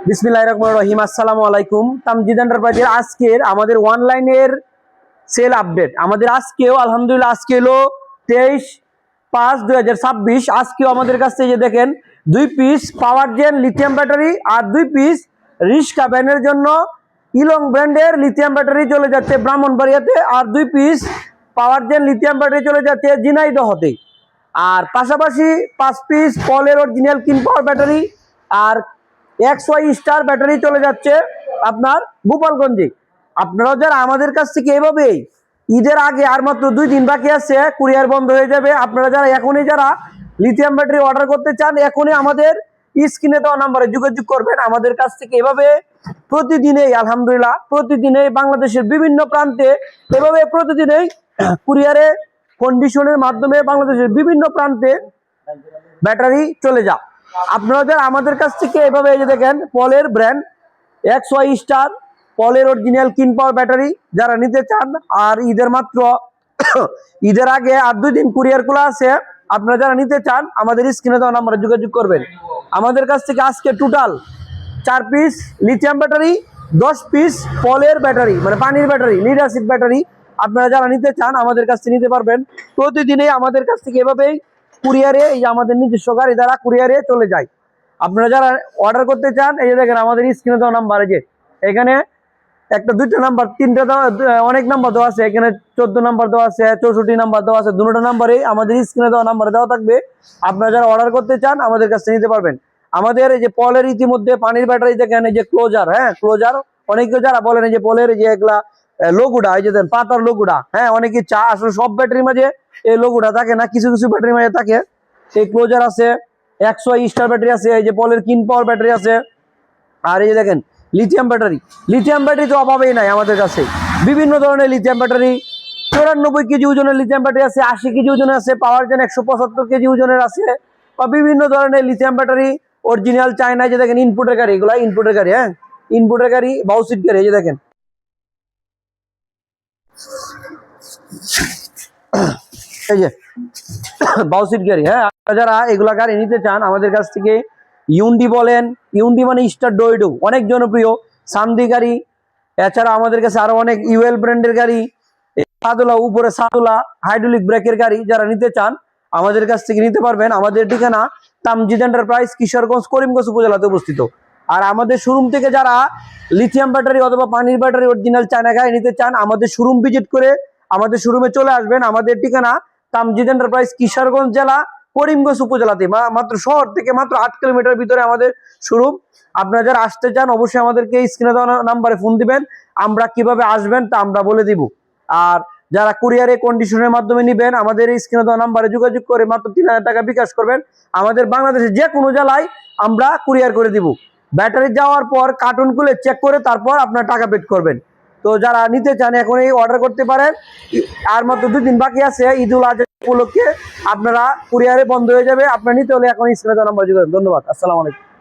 বিসমিল্লাহির রহমানির রহিম। আসসালামু আলাইকুম। তামজিদ এন্টারপ্রাইজের আজকের আমাদের অনলাইনের সেল আপডেট। আমাদের আজকেও আলহামদুলিল্লাহ আজকে হলো 23/5/2026। আজকেও আমাদের কাছ থেকে দেখেন 2 পিস পাওয়ার জেন লিথিয়াম ব্যাটারি আর 2 পিস রিস্কা ভ্যানের জন্য ইলং ব্র্যান্ডের লিথিয়াম ব্যাটারি চলে যাচ্ছে ব্রাহ্মণবাড়িয়াতে, আর 2 পিস পাওয়ার জেন লিথিয়াম ব্যাটারি চলে যাচ্ছে ঝিনাইদহতে। আর পাশাপাশি 5 পিস পলের অরিজিনাল কিন পাওয়ার ব্যাটারি আর XY স্টার ব্যাটারি চলে যাচ্ছে আপনার গোপালগঞ্জে। আপনারা যারা আমাদের কাছ থেকে এভাবেই ঈদের আগে আর মাত্র 2 দিন বাকি আছে, কুরিয়ার বন্ধ হয়ে যাবে। আপনারা যারা এখনই যারা লিথিয়াম ব্যাটারি অর্ডার করতে চান এখনই আমাদের স্ক্রিনে দেওয়া নাম্বারে যোগাযোগ করবেন। আমাদের কাছ থেকে এভাবে প্রতিদিনেই আলহামদুলিল্লাহ প্রতিদিনেই বাংলাদেশের বিভিন্ন প্রান্তে এভাবে প্রতিদিনেই কুরিয়ারে কন্ডিশনের মাধ্যমে বাংলাদেশের বিভিন্ন প্রান্তে ব্যাটারি চলে যায়। আপনারা যারা আমাদের কাছ থেকে এভাবে এই যে দেখেন পলের ব্র্যান্ড XY স্টার পলের অরিজিনাল কিন পাওয়ার ব্যাটারি যারা নিতে চান, আর ঈদের আগে আর 2 দিন কুরিয়ার খোলা আছে। আপনারা যারা নিতে চান আমাদের স্ক্রিনে দেওয়া নাম্বারে যোগাযোগ করবেন। আমাদের কাছ থেকে আজকে total 4 piece lithium battery, 10 piece পলের ব্যাটারি মানে পানির ব্যাটারি লিড অ্যাসিড ব্যাটারি আপনারা যারা নিতে চান আমাদের কাছ থেকে নিতে পারবেন। প্রতিদিনই আমাদের কাছ থেকে এভাবেই কুরিয়ারে এই যে আমাদের নিজস্ব গাড়ি দ্বারা কুরিয়ারে চলে যায়। আপনারা যারা অর্ডার করতে চান এই যে দেখেন আমাদের স্ক্রিনে দেওয়া নাম্বার, এই যে এখানে একটা 2টা নাম্বার 3টা অনেক নাম্বার দেওয়া আছে, এখানে 14 নাম্বার দেওয়া আছে, 64 নাম্বার দেওয়া আছে। দুটো নাম্বারে আমাদের স্ক্রিনে দেওয়া নাম্বার দেওয়া থাকবে। আপনারা যারা অর্ডার করতে চান আমাদের কাছ থেকে নিতে পারবেন। আমাদের এই যে পলের ইতিমধ্যে পানির ব্যাটারি দেখেন এই যে ক্লোজার, হ্যাঁ ক্লোজার অনেকে যারা বলেন এই যে পলের এই যে এগুলা লোগোটা এই যে দেন পাতার লোগোটা, হ্যাঁ অনেকে চা আসলে সব ব্যাটারির মাঝে এই লোগোটা থাকে না, কিছু কিছু ব্যাটারির মাঝে থাকে। এই ক্লোজার আছে, XY স্টার ব্যাটারি আছে, এই যে পলের কিন পাওয়ার ব্যাটারি আছে। আর এই যে দেখেন লিথিয়াম ব্যাটারি তো অভাবেই নাই আমাদের কাছে। বিভিন্ন ধরনের লিথিয়াম ব্যাটারি 94 কেজি ওজনের লিথিয়াম ব্যাটারি আছে, 80 কেজি ওজনের আছে, পাওয়ার জেন 175 কেজি ওজনের আছে, বা বিভিন্ন ধরনের লিথিয়াম ব্যাটারি অরিজিনাল চায়না। যে দেখেন ইনপুটের গাড়ি, এগুলা ইনপুটের গাড়ি, হ্যাঁ ইনপুটের গাড়ি বাউসিট গাড়ি। এই যে দেখেন এই যে বাউসিট গাড়ি, হ্যাঁ যারা এগুলা গাড়ি নিতে চান আমাদের কাছ থেকে ইউন্ডি বলেন, ইউন্ডি মানে স্টার ডোয়েডো অনেক জনপ্রিয় সামদি গাড়ি। এছাড়া আমাদের কাছে আরো অনেক ইউএল ব্র্যান্ডের গাড়ি, সাদুলা উপরে সাদুলা হাইড্রোলিক ব্রেকের গাড়ি যারা নিতে চান আমাদের কাছ থেকে নিতে পারবেন। আমাদের ঠিকানা তামজিদ এন্টারপ্রাইজ, কিশোরগঞ্জ, করিমগঞ্জ উপজেলাতে অবস্থিত। আর আমাদের শোরুম থেকে যারা লিথিয়াম ব্যাটারি অথবা পানির ব্যাটারি অরিজিনাল চায়না গাড়ি নিতে চান আমাদের শোরুম ভিজিট করে আমাদের শোরুমে চলে আসবেন। আমাদের ঠিকানা তামজিদ এন্টারপ্রাইজ, কিশোরগঞ্জ জেলা, করিমগঞ্জ উপজেলাতে, মাত্র শহর থেকে মাত্র 8 কিলোমিটার ভিতরে আমাদের শোরুম। আপনারা যারা আসতে চান অবশ্যই আমাদেরকে স্ক্রিনে দেওয়া নাম্বারে ফোন দিবেন, আমরা কিভাবে আসবেন তা আমরা বলে দিব। আর যারা কুরিয়ারে কন্ডিশনের মাধ্যমে নেবেন আমাদের এই স্ক্রিনে দেওয়া নাম্বারে যোগাযোগ করে মাত্র 3000 টাকা বিকাশ করবেন। আমাদের বাংলাদেশের যে কোনো জেলায় আমরা কুরিয়ার করে দিব। ব্যাটারি যাওয়ার পর কার্টুন খুলে চেক করে তারপর আপনার টাকা পেড করবেন। তো যারা নিতে চান এখনই অর্ডার করতে পারেন। আর মাত্র 2 দিন বাকি আছে ঈদুল আজহা উপলক্ষে আপনারা কুরিয়ারে বন্ধ হয়ে যাবে। আপনারা নিতে হলে এখন স্ক্রিনে দেওয়া নাম্বার যোগাযোগ। ধন্যবাদ, আসসালামু আলাইকুম।